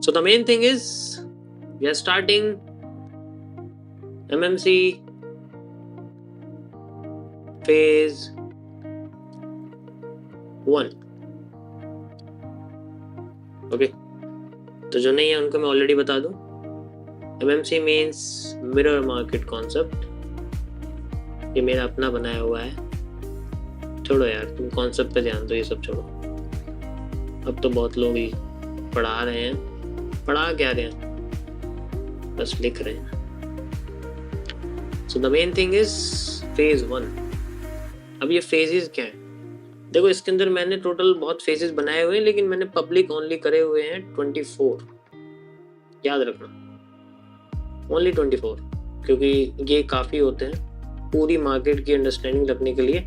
So the main thing is we are starting MMC phase 1. Okay, तो जो नहीं है उनको मैं ऑलरेडी बता दूं, MMC means mirror market concept. ये मेरा अपना बनाया हुआ है। छोड़ो यार, तुम कॉन्सेप्ट पे ध्यान दो, ये सब छोड़ो। अब तो बहुत लोग ही पढ़ा रहे हैं, पढ़ा क्या रहे हैं, बस लिख रहे हैं। सो the main thing is phase 1। अब ये फेजेस क्या है? देखो, इसके अंदर मैंने टोटल बहुत फेजेस बनाए हुए हैं, लेकिन मैंने पब्लिक ओनली करे हुए हैं 24। याद रखना, ओनली 24, क्योंकि ये काफ़ी होते हैं पूरी मार्केट की अंडरस्टैंडिंग रखने के लिए।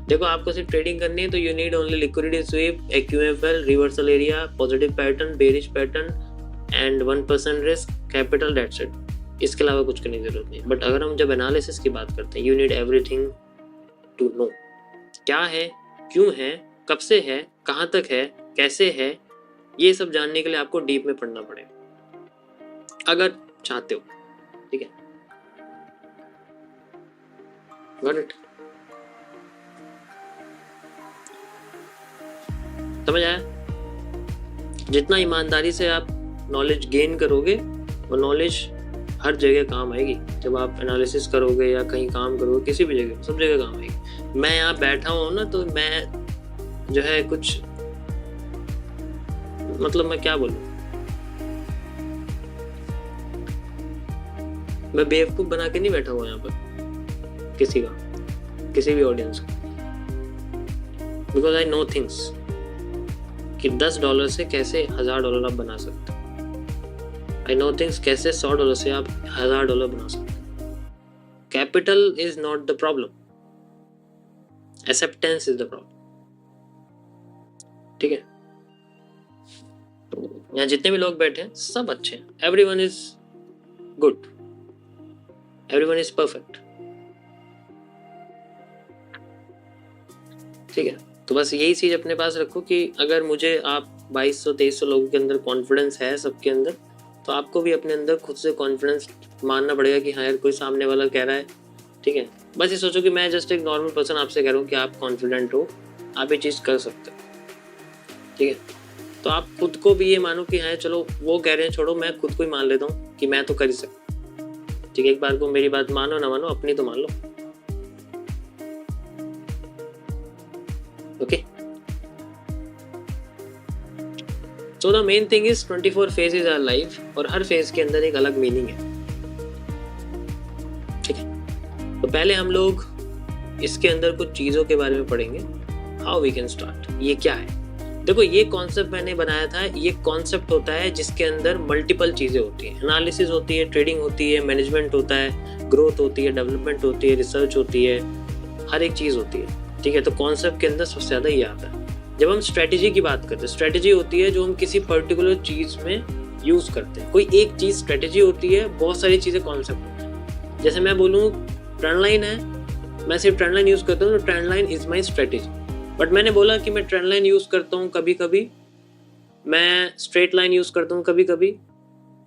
देखो, आपको सिर्फ ट्रेडिंग करनी है तो you need only liquidity sweep, AQFL, reversal area, positive pattern, bearish pattern and 1% risk, capital, that's it. इसके अलावा कुछ करने की जरूरत नहीं। बट अगर हम जब एनालिसिस की बात करते हैं, you need everything to know. क्या है, क्यों है, कब से है, कहाँ तक है, कैसे है, ये सब जानने के लिए आपको डीप में पढ़ना पड़ेगा अगर चाहते हो। ठीक है, गॉट इट? समझ आया? जितना ईमानदारी से आप नॉलेज गेन करोगे, वो नॉलेज हर जगह काम आएगी। जब आप एनालिसिस करोगे या कहीं काम करोगे, किसी भी जगह, सब जगह काम आएगी। मैं यहाँ बैठा हूँ ना, तो मैं जो है कुछ, मतलब मैं क्या बोलूँ, मैं बेवकूफ बना के नहीं बैठा हुआ यहाँ पर किसी का, किसी भी ऑडियंस का। बिकॉज आई नो थिंग्स कि $10 से कैसे $1000 आप बना सकते हो। आई नो थिंग्स कैसे $100 से आप $1000 बना सकते हो। Capital is not the problem, acceptance is the problem. ठीक है, यहाँ जितने भी लोग बैठे हैं सब अच्छे हैं। Everyone is good, everyone is perfect. ठीक है, तो बस यही चीज अपने पास रखो कि अगर मुझे आप 2200-2300 लोगों के अंदर कॉन्फिडेंस है सबके अंदर, तो आपको भी अपने अंदर खुद से कॉन्फिडेंस मानना पड़ेगा कि हाँ यार, कोई सामने वाला कह रहा है। ठीक है, बस ये सोचो कि मैं जस्ट एक नॉर्मल पर्सन आपसे कह रहा हूँ कि आप कॉन्फिडेंट हो, आप ये चीज़ कर सकते हो। ठीक है, तो आप खुद को भी ये मानो कि हाँ चलो, वो कह रहे हैं छोड़ो, मैं खुद को ही मान लेता हूँ कि मैं तो कर ही सकता। ठीक है, एक बार को मेरी बात मानो ना मानो, अपनी तो मान लो। Okay, so the main thing is 24 phases are life, और हर फेज के अंदर एक अलग मीनिंग है। ठीक है, तो पहले हम लोग इसके अंदर कुछ चीज़ों के बारे में पढ़ेंगे। हाउ वी कैन स्टार्ट, ये क्या है? देखो, ये कॉन्सेप्ट मैंने बनाया था। ये कॉन्सेप्ट होता है जिसके अंदर मल्टीपल चीज़ें होती हैं। एनालिसिस होती है, ट्रेडिंग होती है, मैनेजमेंट होता है, ग्रोथ होती है, डेवलपमेंट होती है, रिसर्च होती है, हर एक चीज़ होती है। ठीक है, तो कॉन्सेप्ट के अंदर सबसे ज़्यादा ये आता है। जब हम स्ट्रेटेजी की बात करते हैं, स्ट्रेटेजी होती है जो हम किसी पर्टिकुलर चीज़ में यूज़ करते हैं। कोई एक चीज़ स्ट्रेटेजी होती है, बहुत सारी चीज़ें कॉन्सेप्ट होती है। जैसे मैं बोलूँ ट्रेंड लाइन है, मैं सिर्फ ट्रेंड लाइन यूज़ करता हूँ, तो trend line is my strategy. But मैंने बोला कि मैं ट्रेंड लाइन यूज़ करता हूँ कभी कभी, मैं स्ट्रेट लाइन यूज़ करता हूँ कभी कभी,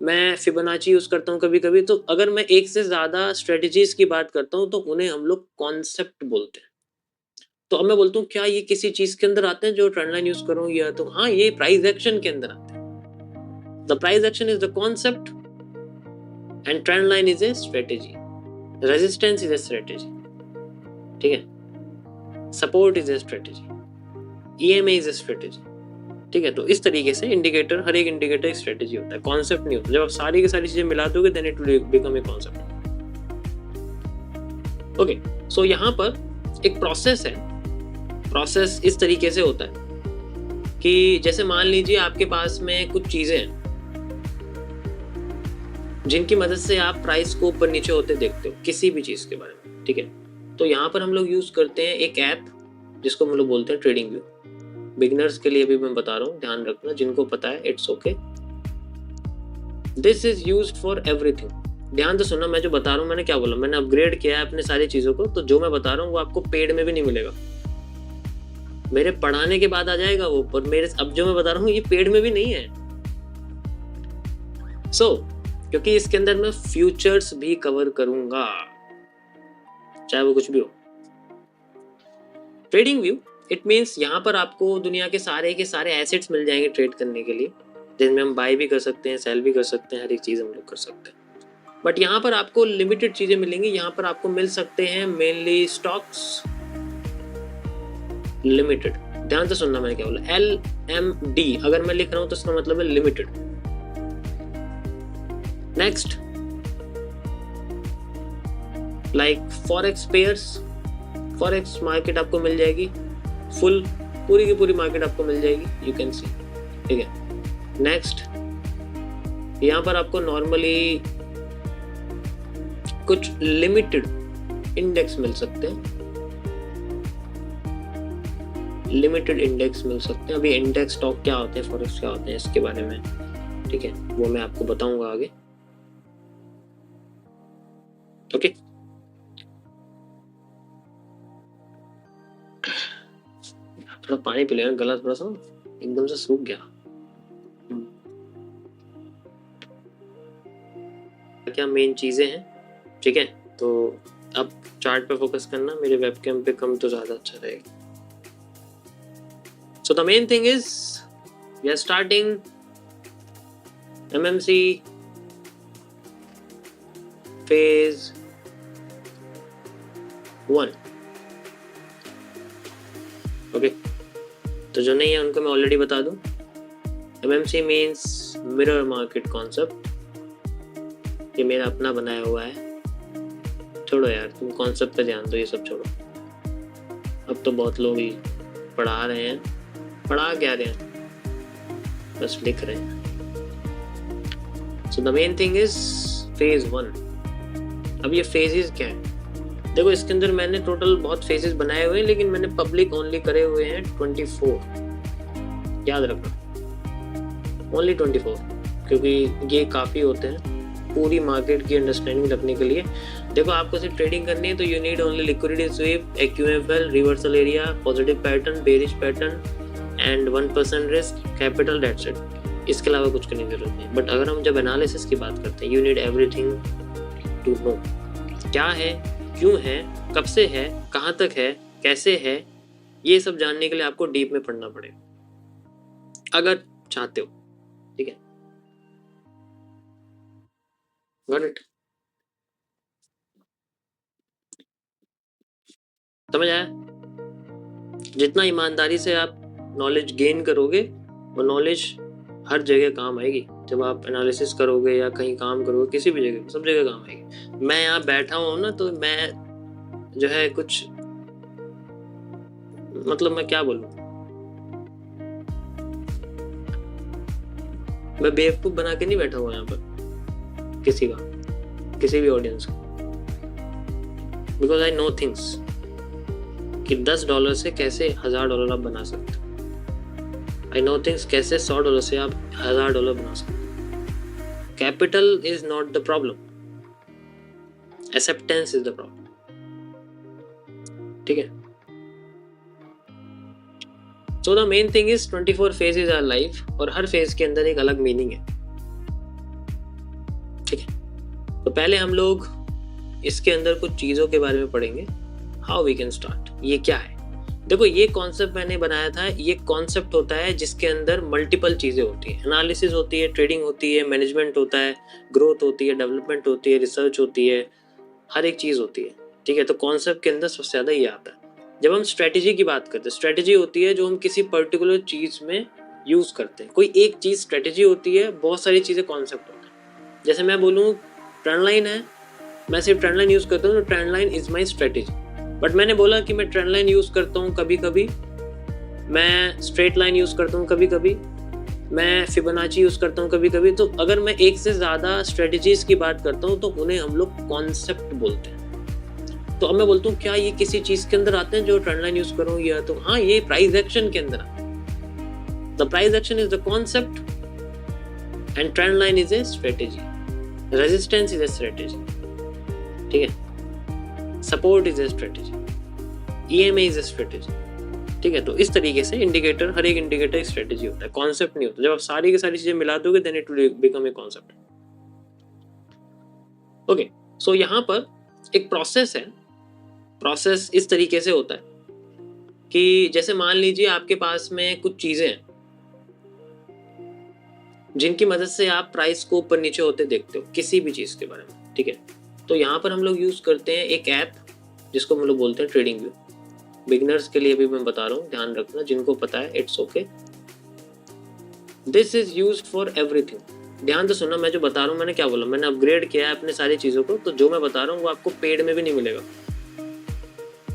मैं फिबोनाची यूज़ करता हूँ कभी कभी। तो अगर मैं एक से ज़्यादा स्ट्रेटजीज की बात करता हूँ, तो उन्हें हम लोग कॉन्सेप्ट बोलते हैं। तो अब मैं बोलता हूँ क्या ये किसी चीज़ के अंदर आते हैं जो ट्रेंड लाइन यूज़ करूँ, या तो हाँ, ये प्राइस एक्शन के अंदर आते हैं। The price action is the concept and trend line is a strategy, resistance is a strategy. ठीक है, support is a strategy, EMA is a strategy. ठीक है, तो इस तरीके से इंडिकेटर, हर एक इंडिकेटर एक स्ट्रेटेजी होता है, कॉन्सेप्ट नहीं होता। जब आप सारी की सारी चीजें मिला दोगे, then it will become a concept. Okay, so यहाँ पर एक प्रोसेस है। प्रोसेस इस तरीके से होता है कि जैसे मान लीजिए आपके पास में कुछ चीजें हैं जिनकी मदद से आप प्राइस को ऊपर नीचे होते देखते हो किसी भी चीज के बारे में। ठीक है, तो यहाँ पर हम लोग यूज करते हैं एक ऐप जिसको हम लोग बोलते हैं ट्रेडिंग व्यू। बिगिनर्स के लिए भी मैं बता रहा हूँ, ध्यान रखना, जिनको पता है it's okay. This is used for everything. ध्यान से सुनना, मैं जो बता रहा हूँ, मैंने क्या बोला, मैंने अपग्रेड किया है अपने सारी चीजों को। तो जो मैं बता रहा हूँ वो आपको पेड में भी नहीं मिलेगा, मेरे पढ़ाने के बाद आ जाएगा वो। पर मेरे अब जो मैं बता रहा हूँ ये पेड में भी नहीं है, क्योंकि इसके अंदर मैं फ्यूचर्स भी कवर करूंगा, चाहे वो कुछ भी हो। ट्रेडिंग व्यू इट मीन्स यहाँ पर आपको दुनिया के सारे एसेट्स मिल जाएंगे ट्रेड करने के लिए, जिनमें हम बाय भी कर सकते हैं, सेल भी कर सकते हैं, हर एक चीज़ हम लोग कर सकते हैं। बट यहाँ पर आपको लिमिटेड चीज़ें मिलेंगी। यहाँ पर आपको मिल सकते हैं मेनली स्टॉक्स, लिमिटेड। ध्यान से सुनना मैंने क्या बोला, LMD अगर मैं लिख रहा हूँ तो इसका मतलब है limited. Next like forex pairs, forex market आपको मिल जाएगी, पूरी की पूरी मार्केट आपको मिल जाएगी, यू कैन सी। ठीक है, नेक्स्ट यहाँ पर आपको नॉर्मली कुछ लिमिटेड इंडेक्स मिल सकते हैं, लिमिटेड इंडेक्स मिल सकते हैं। अभी इंडेक्स स्टॉक क्या होते हैं, फॉरेक्स क्या होते हैं, इसके बारे में ठीक है वो मैं आपको बताऊंगा आगे। ओके थोड़ा पानी पी लेना, गला थोड़ा सा एकदम से सूख गया। क्या मेन चीजें हैं, ठीक है। तो अब चार्ट पे फोकस करना, मेरे वेबकैम पे कम तो ज्यादा अच्छा रहेगा। So the main thing is we are starting MMC phase 1। Okay तो जो नहीं है उनको मैं ऑलरेडी बता दूं, MMC means mirror market concept. ये मेरा अपना बनाया हुआ है, छोड़ो यार तुम कॉन्सेप्ट पे ध्यान दो, ये सब छोड़ो। अब तो बहुत लोग ही पढ़ा रहे हैं, पढ़ा क्या रहे हैं, बस लिख रहे हैं। सो the main thing is phase 1। अब ये फेजेस क्या है, देखो इसके अंदर मैंने टोटल बहुत फेजेस बनाए हुए हैं, लेकिन मैंने पब्लिक ओनली करे हुए हैं 24, याद रखना ओनली 24, क्योंकि ये काफ़ी होते हैं पूरी मार्केट की अंडरस्टैंडिंग रखने के लिए। देखो आपको सिर्फ ट्रेडिंग करनी है तो you need only liquidity sweep, AQFL, reversal area, positive pattern, bearish pattern and 1% risk, capital, that's it. इसके अलावा कुछ करने की जरूरत नहीं। बट अगर हम जब एनालिसिस की बात करते हैं, you need everything to know, क्या है, क्यों है, कब से है, कहाँ तक है, कैसे है, ये सब जानने के लिए आपको डीप में पढ़ना पड़ेगा अगर चाहते हो, ठीक है। गॉट इट, समझ आया। जितना ईमानदारी से आप नॉलेज गेन करोगे वो नॉलेज हर जगह काम आएगी। जब आप एनालिसिस करोगे या कहीं काम करोगे, किसी भी जगह, सब जगह काम आएगी। मैं यहाँ बैठा हूँ ना, तो मैं जो है कुछ मतलब मैं क्या बोलूँ, मैं बेवकूफ बना के नहीं बैठा हुआ यहाँ पर किसी का, किसी भी ऑडियंस का, बिकॉज आई नो थिंग्स कि $10 से कैसे $1000 आप बना सकते हो। आई नो थिंग्स कैसे $100 से आप $1000 बना सकते हो। Capital is not the problem, acceptance is the problem, ठीक है। सो the main thing is 24 phases are life, और हर फेज के अंदर एक अलग मीनिंग है, ठीक है। तो पहले हम लोग इसके अंदर कुछ चीजों के बारे में पढ़ेंगे, हाउ वी कैन स्टार्ट। ये क्या है, देखो ये कॉन्सेप्ट मैंने बनाया था, ये कॉन्सेप्ट होता है जिसके अंदर मल्टीपल चीजें होती है, एनालिसिस होती है, ट्रेडिंग होती है, मैनेजमेंट होता है, ग्रोथ होती है, डेवलपमेंट होती है, रिसर्च होती है, हर एक चीज होती है, ठीक है। तो कॉन्सेप्ट के अंदर सबसे ज्यादा ये आता है। जब हम स्ट्रेटेजी की बात करते हैं, स्ट्रेटेजी होती है जो हम किसी पर्टिकुलर चीज में यूज करते हैं। कोई एक चीज स्ट्रेटेजी होती है, बहुत सारी चीजें कॉन्सेप्ट होता है। जैसे मैं बोलूँ ट्रेंड लाइन है, मैं सिर्फ ट्रेंड लाइन यूज करता हूँ, तो trend line is my strategy. But मैंने बोला कि मैं ट्रेंड लाइन यूज करता हूँ कभी कभी, मैं स्ट्रेट लाइन यूज करता हूँ कभी कभी, मैं फिबोनाची यूज करता हूँ कभी कभी। तो अगर मैं एक से ज्यादा स्ट्रेटेजीज की बात करता हूँ तो उन्हें हम लोग कॉन्सेप्ट बोलते हैं। तो अब मैं बोलता हूँ क्या ये किसी चीज के अंदर आते हैं जो ट्रेंड लाइन यूज करूँ, या तो हाँ ये प्राइस एक्शन के अंदर आता है। The price action is the concept and trend line is a strategy, resistance is a strategy, ठीक है, support is a strategy, EMA is a strategy, ठीक है। तो इस तरीके से इंडिकेटर, हर एक इंडिकेटर एक स्ट्रेटेजी होता है, कॉन्सेप्ट नहीं होता। जब आप सारी की सारी चीजें मिला दोगे then it will become a concept. Okay, so यहाँ पर एक प्रोसेस है। प्रोसेस इस तरीके से होता है कि जैसे मान लीजिए आपके पास में कुछ चीजें हैं जिनकी मदद से आप प्राइस को ऊपर नीचे होते देखते हो किसी भी चीज के बारे में, ठीक है। तो यहाँ पर हम लोग यूज करते हैं एक ऐप जिसको हम लोग बोलते हैं ट्रेडिंग व्यू। बिगिनर्स के लिए भी मैं बता रहा हूँ, ध्यान रखना, जिनको पता है it's okay. This is used for everything. ध्यान से सुनना, मैं जो बता रहा हूँ मैंने क्या बोला, मैंने अपग्रेड किया है अपने सारी चीजों को। तो जो मैं बता रहा हूँ वो आपको पेड में भी नहीं मिलेगा,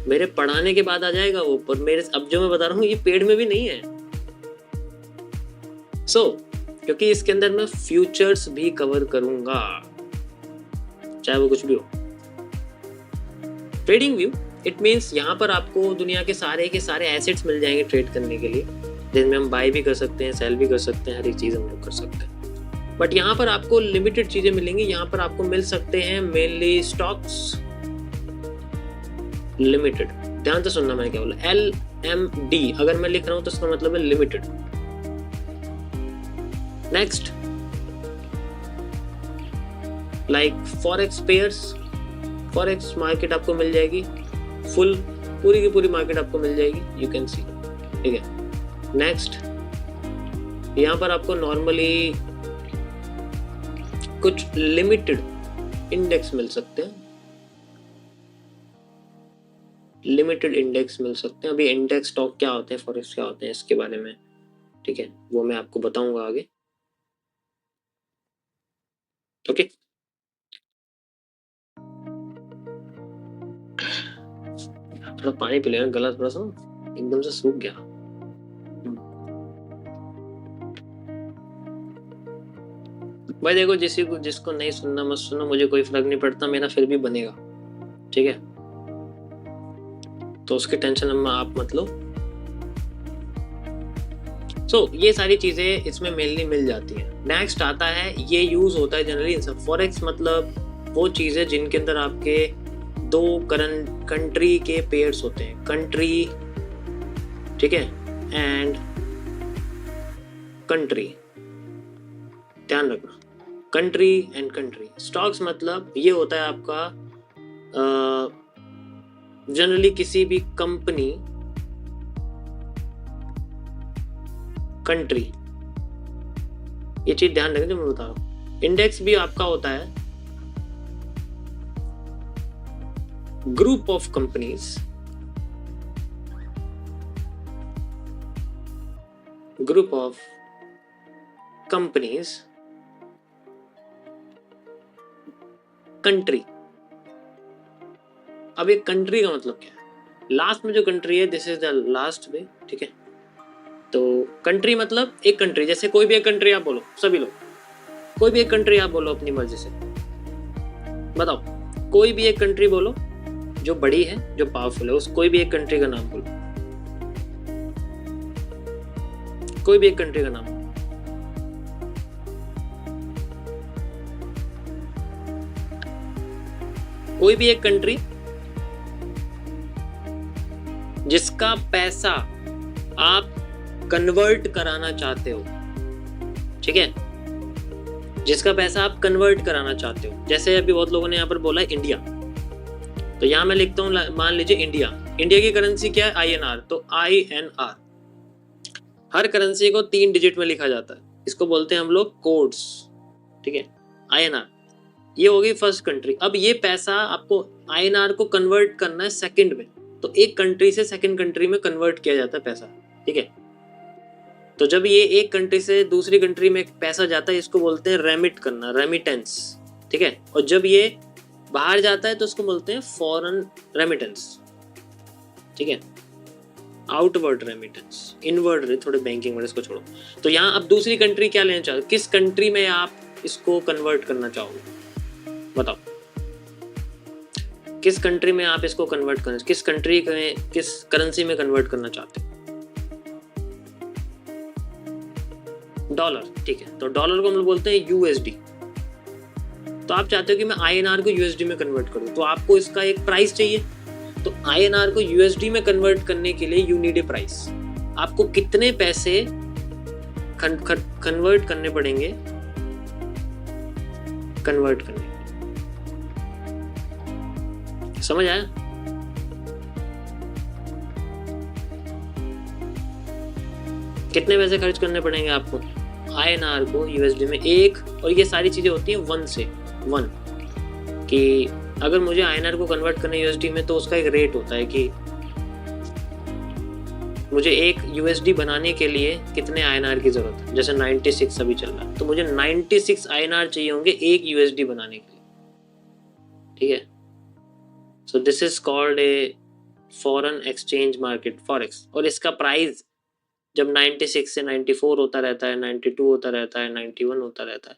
मेरे पढ़ाने के बाद आ जाएगा वो, पर मेरे अब जो मैं बता रहा हूँ ये पेड में भी नहीं है। क्योंकि इसके अंदर मैं फ्यूचर्स भी कवर करूंगा, चाहे वो कुछ भी हो। ट्रेडिंग व्यू इट मीन्स यहाँ पर आपको दुनिया के सारे एसेट्स मिल जाएंगे ट्रेड करने के लिए, जिनमें हम बाय भी कर सकते हैं, सेल भी कर सकते हैं, हर एक चीज हम लोग कर सकते हैं। बट यहाँ पर आपको लिमिटेड चीजें मिलेंगी। यहाँ पर आपको मिल सकते हैं मेनली स्टॉक्स लिमिटेड। ध्यान से सुनना मैंने क्या बोला, LMD अगर मैं लिख रहा हूं तो इसका मतलब है limited. Next like forex pairs, forex market आपको मिल जाएगी, फुल पूरी की पूरी मार्केट आपको मिल जाएगी, यू कैन सी, ठीक है। नेक्स्ट यहाँ पर आपको नॉर्मली कुछ लिमिटेड इंडेक्स मिल सकते हैं, लिमिटेड इंडेक्स मिल सकते हैं। अभी इंडेक्स स्टॉक क्या होते हैं, फॉरेक्स क्या होते हैं, इसके बारे में, ठीक है, वो मैं आपको बताऊंगा आगे, ओके। थोड़ा पानी पी लेना, गला थोड़ा सा एकदम से सूख गया। भाई देखो, जिसको नहीं सुनना मत सुनो, मुझे कोई फर्क नहीं पड़ता, मेरा फिर भी बनेगा, ठीक है। तो उसकी टेंशन आप मत लो। ये सारी चीजें इसमें मेनली मिल जाती हैं। नेक्स्ट आता है, ये यूज होता है जनरली इन सब। फॉरेक्स मतलब वो चीजें जिनके अंदर आपके दो कंट्री के पेयर्स होते हैं, कंट्री, ठीक है, एंड कंट्री, ध्यान रखना, कंट्री एंड कंट्री। स्टॉक्स मतलब ये होता है आपका जनरली किसी भी कंपनी, कंट्री, ये चीज ध्यान रखें जो मैं बता रहा हूं। इंडेक्स भी आपका होता है group of companies, group of companies, country. अब एक कंट्री का मतलब क्या है, लास्ट में जो कंट्री है this is the last way, ठीक है। तो कंट्री मतलब एक कंट्री, जैसे कोई भी एक कंट्री आप बोलो, सभी लोग कोई भी एक कंट्री आप बोलो अपनी मर्जी से, बताओ कोई भी एक कंट्री बोलो जो बड़ी है, जो पावरफुल है, उस कोई भी एक कंट्री का नाम बोलो, कोई भी एक कंट्री का नाम। कोई भी एक कंट्री जिसका पैसा आप कन्वर्ट कराना चाहते हो, ठीक है, जिसका पैसा आप कन्वर्ट कराना चाहते हो। जैसे अभी बहुत लोगों ने यहाँ पर बोला है इंडिया, तो यहाँ मैं लिखता हूँ, मान लीजिए इंडिया, इंडिया की करेंसी क्या है, INR, तो INR, हर करेंसी को 3 डिजिट में लिखा जाता है, इसको बोलते हैं हम लोग कोड्स, ठीक है, INR, ये हो गई फर्स्ट कंट्री। अब ये पैसा आपको INR को कन्वर्ट करना है सेकंड में, तो एक कंट्री से सेकंड कंट्री में कन्वर्ट किया जाता है पैसा, ठीक है। तो जब ये एक कंट्री से दूसरी कंट्री में पैसा जाता है, इसको बोलते हैं रेमिट करना, रेमिटेंस, ठीक है। और जब ये बाहर जाता है तो उसको बोलते हैं फॉरेन रेमिटेंस, ठीक है, आउटवर्ड रेमिटेंस, इनवर्ड, थोड़े बैंकिंग वर्ड, इसको छोड़ो। तो यहाँ अब दूसरी कंट्री क्या लेना चाहोगे, किस कंट्री में आप इसको कन्वर्ट करना चाहोगे, बताओ किस कंट्री में आप इसको कन्वर्ट करना, किस कंट्री में, किस करेंसी में कन्वर्ट करना चाहते हो। डॉलर, ठीक है, तो डॉलर को हम लोग बोलते हैं USD। तो आप चाहते हो कि मैं INR को USD में कन्वर्ट करूं, तो आपको इसका एक प्राइस चाहिए। तो INR को USD में कन्वर्ट करने के लिए यू नीड ए प्राइस। आपको कितने पैसे कन्वर्ट करने पड़ेंगे, कन्वर्ट करने, समझ आया? कितने पैसे खर्च करने पड़ेंगे आपको INR को USD में एक, और ये सारी चीजें होती हैं 1 से 1 कि अगर मुझे INR को कन्वर्ट करना USD में तो उसका एक रेट होता है कि मुझे एक USD बनाने के लिए कितने INR की जरूरत है। जैसे 96 अभी चल रहा है तो मुझे 96 INR चाहिए होंगे एक USD बनाने के लिए, ठीक है। सो this is called a foreign exchange market, forex. और इसका प्राइस जब 96 से 94 होता रहता है, 92 होता रहता है, 91 होता रहता है,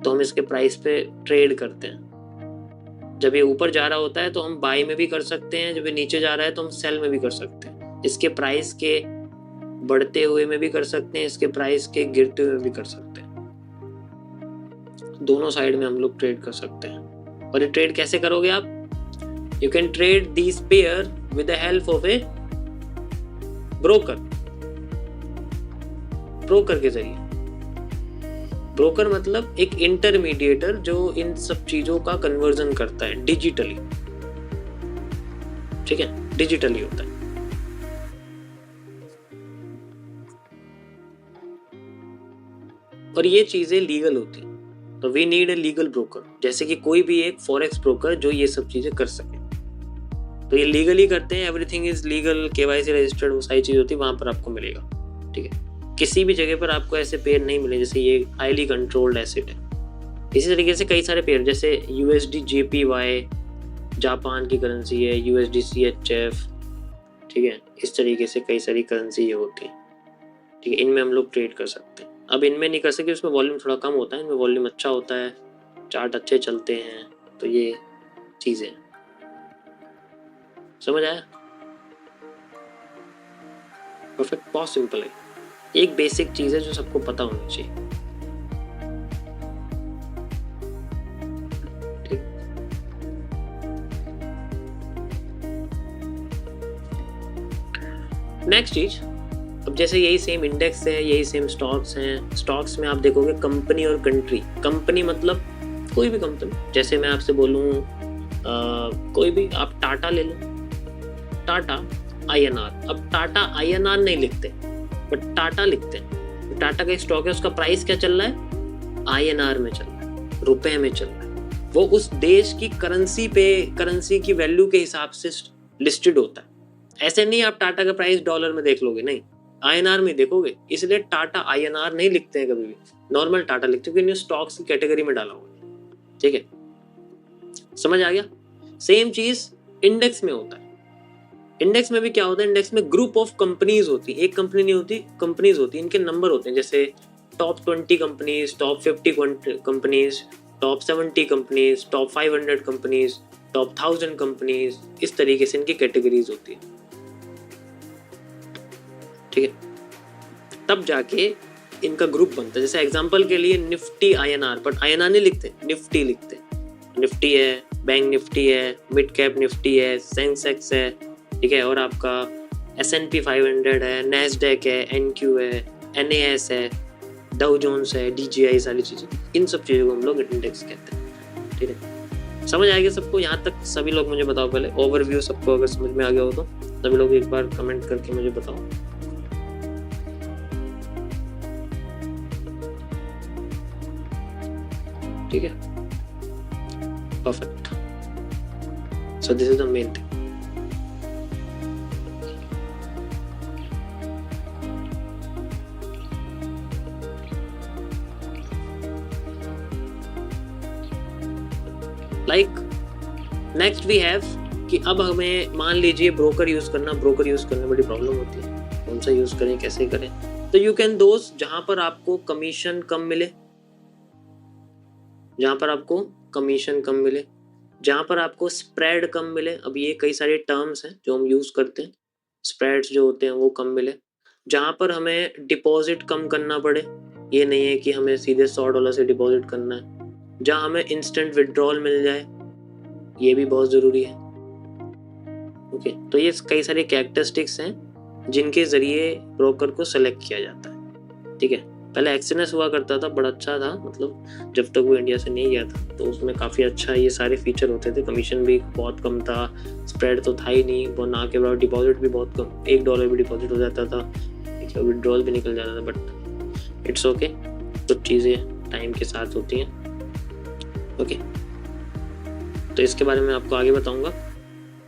तो हम इसके प्राइस पे ट्रेड करते हैं। जब ये ऊपर जा रहा होता है तो हम बाई में भी कर सकते हैं, जब ये नीचे जा रहा है तो हम सेल में भी कर सकते हैं। इसके प्राइस के बढ़ते हुए में भी कर सकते हैं, इसके प्राइस के गिरते हुए भी कर सकते हैं। दोनों साइड में हम लोग ट्रेड कर सकते हैं। और ये ट्रेड कैसे करोगे आप? You can trade this pair with the help of A broker, broker के जरिए। ब्रोकर मतलब एक इंटरमीडिएटर जो इन सब चीजों का कन्वर्जन करता है डिजिटली, ठीक है, डिजिटली होता है। और ये चीजें लीगल होती हैं, तो we need a legal broker, जैसे कि कोई भी एक फॉरेक्स ब्रोकर जो ये सब चीजें कर सके। तो ये लीगली करते हैं, everything is legal, KYC registered, वो सारी चीज होती है, वहां पर आपको मिलेगा, ठीक है। किसी भी जगह पर आपको ऐसे पेयर नहीं मिले, जैसे ये हाईली कंट्रोल्ड एसेट है। इसी तरीके से कई सारे पेयर, जैसे USD JPY जापान की करेंसी है, USD CHF, ठीक है। इस तरीके से कई सारी करेंसी ये होती है, ठीक है। इनमें हम लोग ट्रेड कर सकते हैं। अब इनमें नहीं कर सकते, उसमें वॉल्यूम थोड़ा कम होता है, इनमें वॉल्यूम अच्छा होता है, चार्ट अच्छे चलते हैं, तो ये चीजें समझ आया? परफेक्ट, बहुत सिंपल है। एक बेसिक चीज है जो सबको पता होनी चाहिए, ठीक। नेक्स्ट चीज, अब जैसे यही सेम इंडेक्स है, यही सेम स्टॉक्स हैं। स्टॉक्स में आप देखोगे कंपनी और कंट्री। कंपनी मतलब कोई भी कंपनी, जैसे मैं आपसे बोलूं कोई भी, आप टाटा ले लो, टाटा INR। अब टाटा INR नहीं लिखते, बट टाटा लिखते हैं। टाटा का एक स्टॉक है, उसका प्राइस क्या चल रहा है? INR में चल रहा है, रुपए में चल रहा है। वो उस देश की करेंसी पे, करेंसी की वैल्यू के हिसाब से लिस्टेड होता है। ऐसे नहीं आप टाटा का प्राइस डॉलर में देख लोगे, नहीं, INR में देखोगे। इसलिए टाटा INR नहीं लिखते हैं कभी भी, नॉर्मल टाटा लिखते हैं, क्योंकि स्टॉक्स की कैटेगरी में डाला हुआ, ठीक है। समझ आ गया? सेम चीज इंडेक्स में होता है। इंडेक्स में भी क्या होता है? इंडेक्स में ग्रुप ऑफ कंपनीज होती है, एक कंपनी नहीं होती, कंपनीज होती है, इनके नंबर होते हैं, जैसे top 20 companies, top 50 companies, top 70 companies, top 500 companies, top 1000 companies, इस तरीके से इनकी कैटेगरीज होती है, ठीक है। तब जाके इनका ग्रुप बनता है। जैसे एग्जांपल के लिए निफ्टी INR, बट INR नहीं लिखते, निफ्टी लिखते। निफ्टी है, बैंक निफ्टी है, मिड कैप निफ्टी है, सेंसेक्स है, ठीक है। और आपका S&P 500 है, नैस्डैक है, NQ है, NAS है, डाउ जोन्स है, DJI, सारी चीज़ें, इन सब चीज़ों को हम लोग इंडेक्स कहते हैं, ठीक है। समझ आएगा सबको? यहाँ तक सभी लोग मुझे बताओ पहले, ओवरव्यू सबको अगर समझ में आ गया हो तो सभी लोग एक बार कमेंट करके मुझे बताओ। ठीक है, perfect. So this is the main thing. Like next we have कि अब हमें मान लीजिए ब्रोकर यूज करना बड़ी प्रॉब्लम होती है, कौन सा यूज करें, कैसे करें। तो यू कैन दोस्त जहां पर आपको कमीशन कम मिले, जहां पर आपको कमीशन कम मिले, जहां पर आपको स्प्रेड कम मिले। अब ये कई सारे टर्म्स हैं जो हम यूज करते हैं, स्प्रेड्स जो होते हैं वो कम मिले। जहां पर हमें डिपॉजिट कम करना पड़े, ये नहीं है कि हमें सीधे $100 से डिपॉजिट करना है। जहां हमें इंस्टेंट विड्रॉल मिल जाए, ये भी बहुत जरूरी है। ओके, तो ये कई सारे कैरेक्टरिस्टिक्स हैं जिनके जरिए ब्रोकर को सेलेक्ट किया जाता है, ठीक है। पहले एक्सएनएस हुआ करता था, बड़ा अच्छा था, मतलब जब तक वो इंडिया से नहीं गया था तो उसमें काफ़ी अच्छा ये सारे फीचर होते थे। कमीशन भी बहुत कम था, स्प्रेड तो था ही नहीं, वो ना के बराबर, डिपॉजिट भी बहुत कम, $1 भी डिपॉजिट हो जाता था, ठीक है, विड्रॉल भी निकल जाता था। बट इट्स ओके, कुछ चीज़ें टाइम के साथ होती हैं। ओके, तो इसके बारे में आपको आगे बताऊंगा।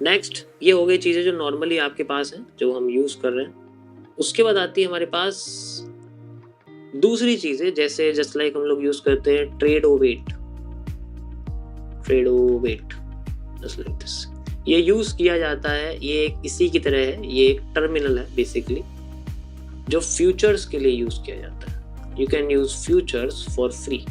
नेक्स्ट, ये हो गई चीज़ें जो नॉर्मली आपके पास हैं, जो हम यूज़ कर रहे हैं। उसके बाद आती है हमारे पास दूसरी चीज़ें, जैसे जस्ट लाइक हम लोग यूज़ करते हैं Tradovate, just like this. ये यूज़ किया जाता है, ये एक इसी की तरह है, ये एक टर्मिनल है बेसिकली, जो फ्यूचर्स के लिए यूज़ किया जाता है। You can use futures for free,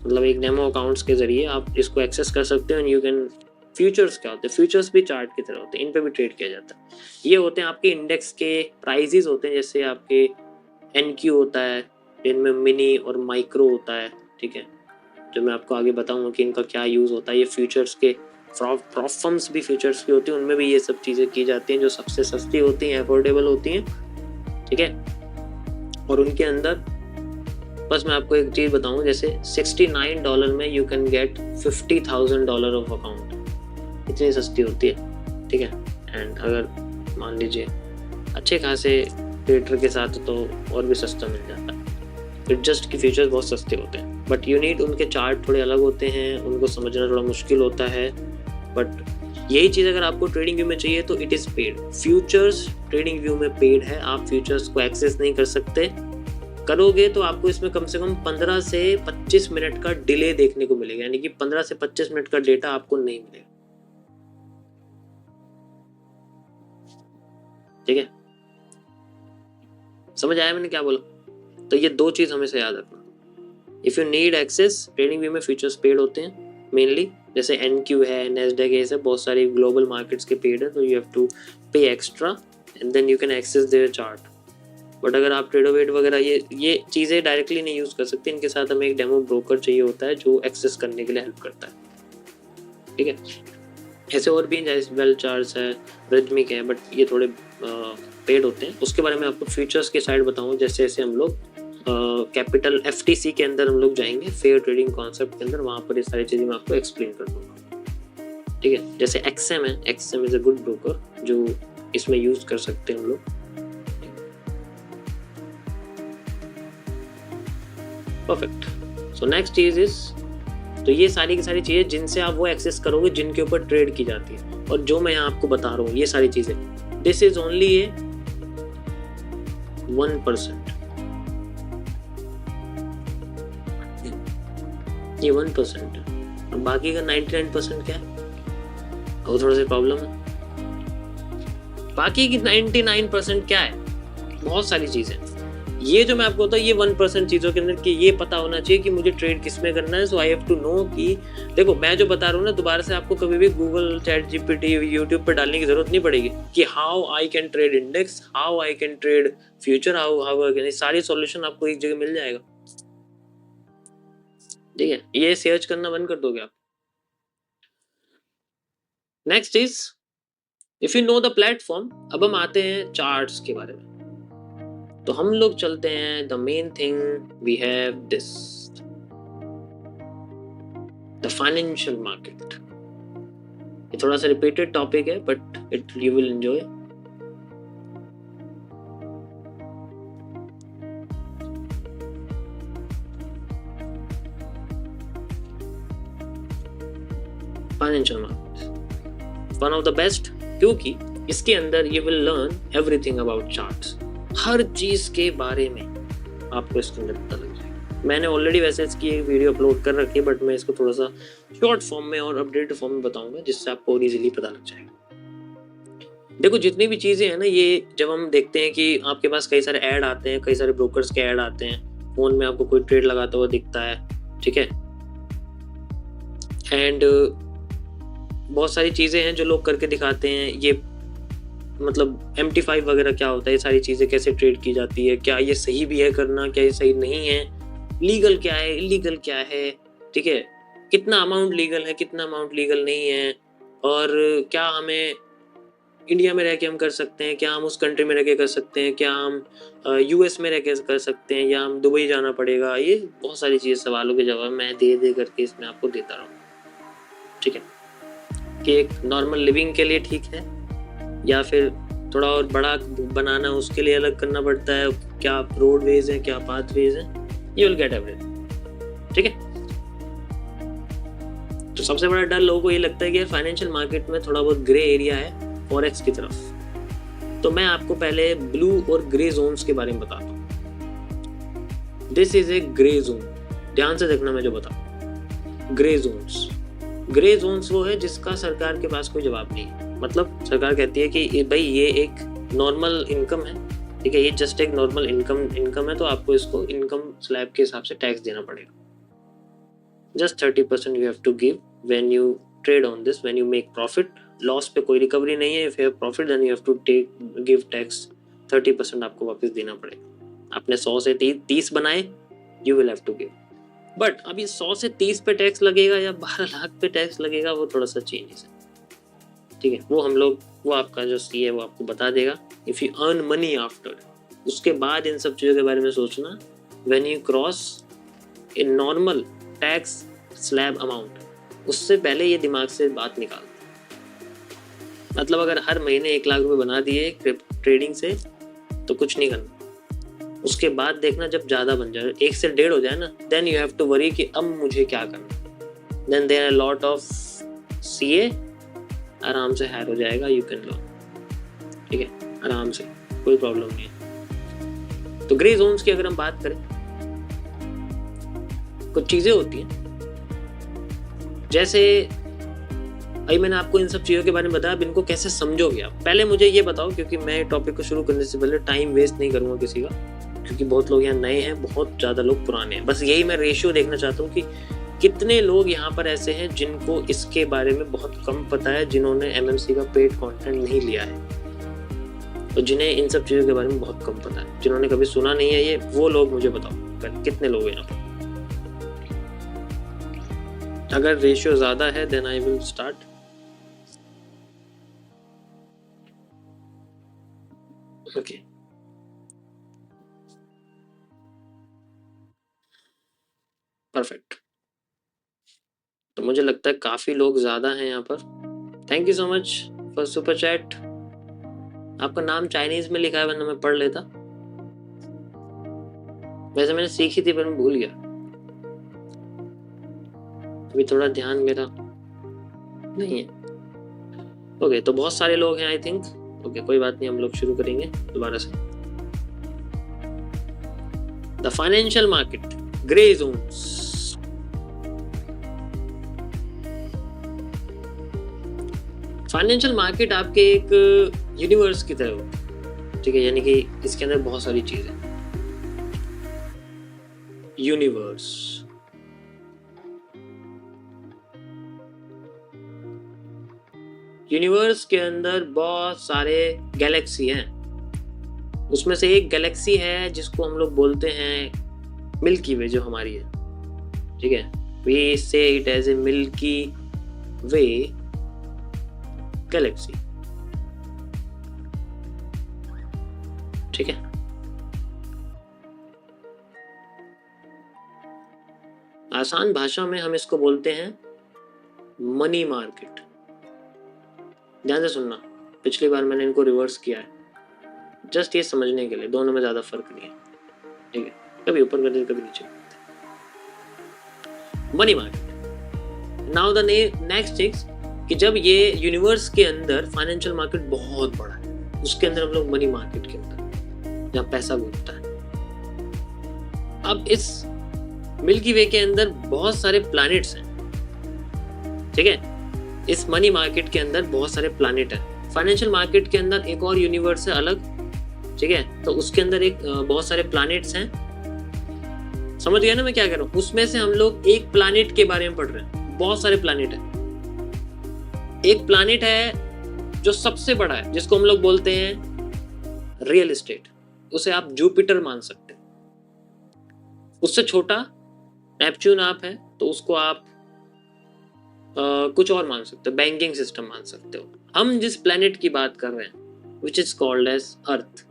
मतलब एक डेमो अकाउंट्स के जरिए आप इसको एक्सेस कर सकते हो। एंड यू कैन, फ्यूचर्स क्या होते हैं? फ्यूचर्स भी चार्ट की तरह होते हैं, इन पे भी ट्रेड किया जाता है। ये होते हैं आपके इंडेक्स के प्राइजेस होते हैं, जैसे आपके NQ होता है, जिनमें मिनी और माइक्रो होता है, ठीक है, जो मैं आपको आगे बताऊंगा कि इनका क्या यूज़ होता है। ये फ्यूचर्स के प्रॉप फर्म्स भी फ्यूचर्स की होती हैं, उनमें भी ये सब चीज़ें की जाती हैं, जो सबसे सस्ती होती हैं, अफोर्डेबल होती हैं, ठीक है। और उनके अंदर बस मैं आपको एक चीज़ बताऊँ, जैसे $69 में you can get $50,000 of account, इतनी सस्ती होती है, ठीक है। एंड अगर मान लीजिए अच्छे खासे ट्रेडर के साथ तो और भी सस्ता मिल जाता है। फिर जस्ट की फीचर्स बहुत सस्ते होते हैं, बट यू नीड, उनके चार्ट थोड़े अलग होते हैं, उनको समझना थोड़ा मुश्किल होता है। बट यही चीज़ अगर आपको ट्रेडिंग व्यू में चाहिए तो it is paid. Futures trading view में पेड है, आप फ्यूचर्स को एक्सेस नहीं कर सकते। करोगे तो आपको इसमें कम से कम 15 से 25 मिनट का डिले देखने को मिलेगा, यानी कि 15 से 25 मिनट का डेटा आपको नहीं मिलेगा, ठीक है। समझ आया मैंने क्या बोला? तो ये दो चीज़ हमेशा याद रखना। If you need access, TradingView में फ्यूचर्स पेड होते हैं मेनली, जैसे NQ है, नेस्डैक है, ये सब बहुत सारी ग्लोबल मार्केट्स के पेड है, तो you have to pay extra and then you can access their chart. But अगर आप ट्रेडोवेट वगैरह ये चीज़ें डायरेक्टली नहीं यूज़ कर सकते, इनके साथ हमें एक डेमो ब्रोकर चाहिए होता है जो एक्सेस करने के लिए हेल्प करता है, ठीक है। ऐसे और भी जैसे वेल चार्ट्स है, रिदमिक है, बट ये थोड़े पेड होते हैं। उसके बारे में आपको फ्यूचर्स के साइड बताऊँ, जैसे जैसे हम लोग कैपिटल FTC के अंदर हम लोग जाएंगे, फेयर ट्रेडिंग कॉन्सेप्ट के अंदर, वहाँ पर ये सारी चीज़ें मैं आपको एक्सप्लेन कर दूँगा, ठीक है। जैसे XM है, XM is a good broker जो इसमें यूज़ कर सकते हैं हम लोग। Perfect. So next cheese is, तो ये सारी की सारी चीज़ें जिनसे आप वो एक्सेस करोगे जिनके ऊपर ट्रेड की जाती है, और जो मैं यहाँ आपको बता रहा हूँ ये सारी चीज़ें, दिस इज ओनली ए 1%, ये 1% है, और बाकी का 99% क्या है, वो थोड़ा सा प्रॉब्लम है। बाकी की 99% क्या है? बहुत सारी चीज़ें। ये जो मैं आपको बताऊँ, ये 1% चीज़ों के अंदर कि ये पता होना चाहिए कि मुझे ट्रेड किस में करना है। सो आई हैव टू नो कि देखो, मैं जो बता रहा हूँ ना, दोबारा से आपको कभी भी गूगल, ChatGPT, यूट्यूब पर डालने की जरूरत नहीं पड़ेगी कि how I can trade index, how I can trade future, how I can, सारी सॉल्यूशन आपको एक जगह मिल जाएगा, ठीक है। ये सर्च करना बंद कर दोगे आप। Next is, if you know the platform. अब हम आते हैं चार्ट्स के बारे में, तो हम लोग चलते हैं, the main thing we have this, the financial market. ये थोड़ा सा रिपीटेड टॉपिक है, but it you will enjoy. Financial market one of the best, क्योंकि इसके अंदर you will learn everything about charts. हर चीज के बारे में आपको इसके अंदर पता लग जाएगा। मैंने ऑलरेडी वैसे इसकी एक वीडियो अपलोड कर रखी है, बट मैं इसको थोड़ा सा शॉर्ट फॉर्म में और अपडेटेड फॉर्म में बताऊंगा, जिससे आपको और इजीली पता लग जाएगा। देखो, जितनी भी चीजें हैं ना, ये जब हम देखते हैं कि आपके पास कई सारे ऐड आते हैं, कई सारे ब्रोकर्स के ऐड आते हैं, फोन में आपको कोई ट्रेड लगाता हुआ दिखता है, ठीक है, एंड बहुत सारी चीजें हैं जो लोग करके दिखाते हैं। ये मतलब MT5 वगैरह क्या होता है, ये सारी चीज़ें कैसे ट्रेड की जाती है, क्या ये सही भी है करना, क्या ये सही नहीं है, लीगल क्या है, इलीगल क्या है, ठीक है, कितना अमाउंट लीगल है, कितना अमाउंट लीगल नहीं है, और क्या हमें इंडिया में रह के हम कर सकते हैं, क्या हम उस कंट्री में रह के कर सकते हैं, क्या हम यूएस में रह के कर सकते हैं, या हम दुबई जाना पड़ेगा। ये बहुत सारी चीज़, सवालों के जवाब मैं दे करके इसमें आपको देता रहूँ, ठीक है, कि एक नॉर्मल लिविंग के लिए ठीक है या फिर थोड़ा और बड़ा बनाना उसके लिए अलग करना पड़ता है, क्या रोडवेज है, क्या पाथवेज है, यू विल गेट एवरीथिंग, ठीक है। तो सबसे बड़ा डर लोगों को ये लगता है कि फाइनेंशियल मार्केट में थोड़ा बहुत ग्रे एरिया है फॉरेक्स की तरफ। तो मैं आपको पहले ब्लू और ग्रे जोन्स के बारे में बताता हूँ। This is a grey zone, ध्यान से देखना मैं जो बताऊँ। ग्रे जोन्स वो है जिसका सरकार के पास कोई जवाब नहीं है। मतलब सरकार कहती है कि भाई ये एक नॉर्मल इनकम है, ठीक है, ये जस्ट एक नॉर्मल इनकम है, तो आपको इसको इनकम स्लैब के हिसाब से टैक्स देना पड़ेगा। Just 30% you have to give when you trade on this, when you make profit. Loss पे कोई रिकवरी नहीं है। If you have profit then you have to give tax 30% आपको वापस देना पड़ेगा। आपने 100 से 30 बनाए, you will have to give. But अभी 100 से 30 पे टैक्स लगेगा या 12 लाख पे टैक्स लगेगा, वो थोड़ा सा चेंजेस है, ठीक है। वो आपका जो सी है वो आपको बता देगा। If you earn money after, उसके बाद इन सब चीज़ों के बारे में सोचना। When you cross a normal tax slab amount, उससे पहले ये दिमाग से बात निकाल। मतलब अगर हर महीने 1 लाख रुपए बना दिए ट्रेडिंग से तो कुछ नहीं करना। उसके बाद देखना जब ज़्यादा बन जाए, 1 से 1.5 हो जाए ना, then you have to worry कि अब मुझे क्या करना। Then there are lot of CA, आराम से हायर हो जाएगा, यू कैन लर्न, ठीक है, आराम से, कोई प्रॉब्लम नहीं है। तो ग्रे जोन्स की अगर हम बात करें, कुछ चीज़ें होती हैं जैसे अभी मैंने आपको इन सब चीज़ों के बारे में बताया। अब इनको कैसे समझोगे आप, पहले मुझे ये बताओ, क्योंकि मैं टॉपिक को शुरू करने से पहले टाइम वेस्ट नहीं करूँगा किसी का, क्योंकि बहुत लोग यहाँ नए हैं, बहुत ज़्यादा लोग पुराने हैं। बस यही मैं रेशियो देखना चाहता हूँ कि कितने लोग यहाँ पर ऐसे हैं जिनको इसके बारे में बहुत कम पता है, जिन्होंने MMC का पेड कंटेंट नहीं लिया है, तो जिन्हें इन सब चीज़ों के बारे में बहुत कम पता है, जिन्होंने कभी सुना नहीं है ये, वो लोग मुझे बताओ कितने लोग हैं यहाँ पर। अगर रेशियो ज़्यादा है then I will start. Okay, perfect. तो मुझे लगता है काफ़ी लोग ज़्यादा हैं यहाँ पर। Thank you so much for super chat. आपका नाम चाइनीज़ में लिखा है, वरना मैं पढ़ लेता। वैसे मैंने सीखी थी पर मैं भूल गया, अभी थोड़ा ध्यान मेरा नहीं है। ओके, तो बहुत सारे लोग हैं आई थिंक। ओके, कोई बात नहीं, हम लोग शुरू करेंगे दोबारा से। The financial market, grey zones. Financial market आपके एक यूनिवर्स की तरह होता है, ठीक है, यानी कि इसके अंदर बहुत सारी चीजें। यूनिवर्स के अंदर बहुत सारे गैलेक्सी हैं। उसमें से एक गैलेक्सी है जिसको हम लोग बोलते हैं मिल्की वे, जो हमारी है, ठीक है। We say it as a Milky Way galaxy, ठीक है। आसान भाषा में हम इसको बोलते हैं मनी मार्केट। ध्यान से सुनना, पिछली बार मैंने इनको रिवर्स किया है जस्ट ये समझने के लिए, दोनों में ज्यादा फर्क नहीं है, ठीक है। कभी ऊपर करते कभी नीचे। Money market. Now the next things कि जब ये यूनिवर्स के अंदर फाइनेंशियल मार्केट बहुत बड़ा है, उसके अंदर हम लोग मनी मार्केट के अंदर, जहाँ पैसा घूमता है। अब इस मिल्की वे के अंदर बहुत सारे प्लैनेट्स हैं, ठीक है। इस मनी मार्केट के अंदर बहुत सारे प्लैनेट हैं। फाइनेंशियल मार्केट के अंदर एक और यूनिवर्स है अलग, ठीक है, तो उसके अंदर एक बहुत सारे प्लैनेट्स हैं। समझ गया ना मैं क्या कह रहा हूँ। उसमें से हम लोग एक प्लैनेट के बारे में पढ़ रहे हैं, बहुत सारे प्लैनेट हैं। एक प्लैनेट है जो सबसे बड़ा है, जिसको हम लोग बोलते हैं रियल एस्टेट, उसे आप जुपिटर मान सकते हैं। उससे छोटा नेपच्यून आप है तो उसको आप कुछ और मान सकते हो, बैंकिंग सिस्टम मान सकते हो। हम जिस प्लेनेट की बात कर रहे हैं which is called as Earth,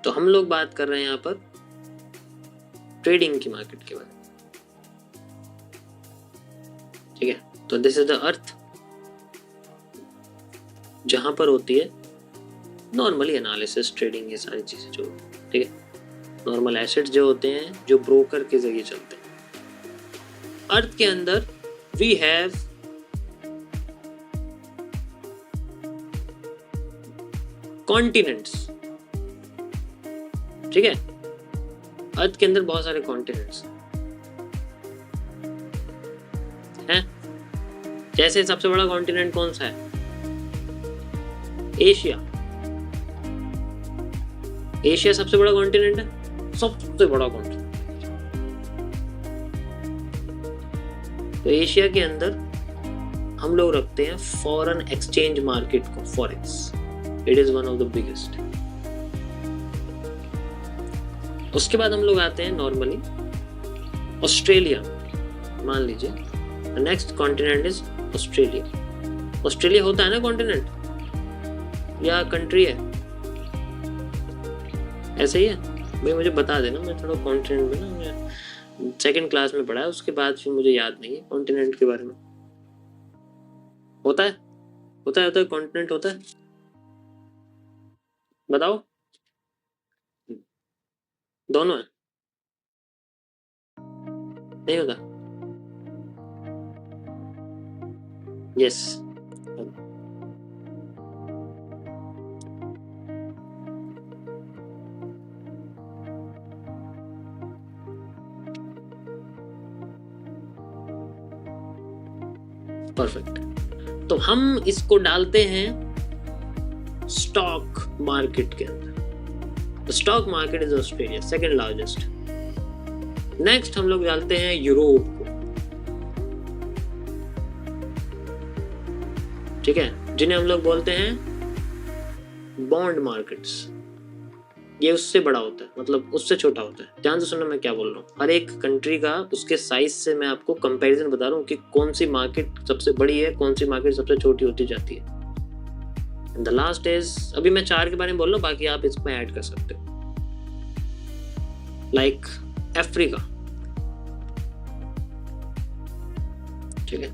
तो हम लोग बात कर रहे हैं यहाँ पर ट्रेडिंग की मार्केट के बारे में, ठीक है। तो दिस इज द अर्थ, जहां पर होती है नॉर्मली एनालिसिस, ट्रेडिंग, ये सारी चीजें जो, ठीक है। नॉर्मल एसेट्स जो होते हैं जो ब्रोकर के जरिए चलते हैं। अर्थ के अंदर वी हैव कॉन्टिनेंट्स, ठीक है। अर्थ के अंदर बहुत सारे कॉन्टिनेंट्स हैं। जैसे सबसे बड़ा कॉन्टिनेंट कौन सा है? एशिया। एशिया सबसे बड़ा कॉन्टिनेंट है, सबसे बड़ा कॉन्टिनेंट। तो एशिया के अंदर हम लोग रखते हैं फॉरेन एक्सचेंज मार्केट को, forex. It is one of the biggest. उसके बाद हम लोग आते हैं नॉर्मली ऑस्ट्रेलिया, मान लीजिए next continent is Australia. Australia होता है ना कॉन्टिनेंट या कंट्री है? ऐसे ही है भाई, मुझे बता देना। मैं थोड़ा कॉन्टिनेंट में ना, मैं सेकंड क्लास में पढ़ा है, उसके बाद फिर मुझे याद नहीं है कॉन्टिनेंट के बारे में। होता है, होता है कॉन्टिनेंट होता है, बताओ। दोनों है, नहीं होता? यस। परफेक्ट। तो हम इसको डालते हैं स्टॉक मार्केट के अंदर। Stock market is Australia, second largest. Next हम लोग डालते हैं यूरोप को, ठीक है, जिन्हें हम लोग बोलते हैं बॉन्ड मार्केट्स। ये उससे बड़ा होता है, मतलब उससे छोटा होता है। ध्यान से सुनना मैं क्या बोल रहा हूँ। हर एक कंट्री का उसके साइज से मैं आपको कंपैरिजन बता रहा हूँ कि कौन सी मार्केट सबसे बड़ी है, कौन सी मार्केट सबसे छोटी होती जाती है। द लास्ट इज, अभी मैं 4 के बारे में बोल रहा हूँ, बाकी आप इसमें ऐड कर सकते हो। लाइक अफ्रीका, ठीक है,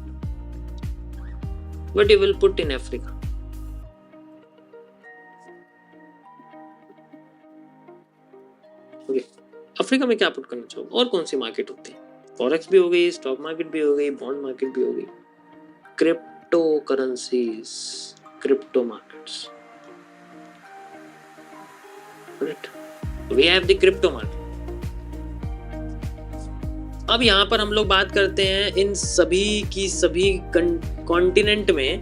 what you will put in Africa? Africa में क्या पुट करना चाहोगे? और कौन सी मार्केट होती है? फॉरेक्स भी हो गई, स्टॉक मार्केट भी हो गई, बॉन्ड मार्केट भी हो गई, crypto currencies, crypto markets, right. We have the crypto market. अब यहां पर हम लोग बात करते हैं इन सभी की सभी कॉन्टिनेंट में।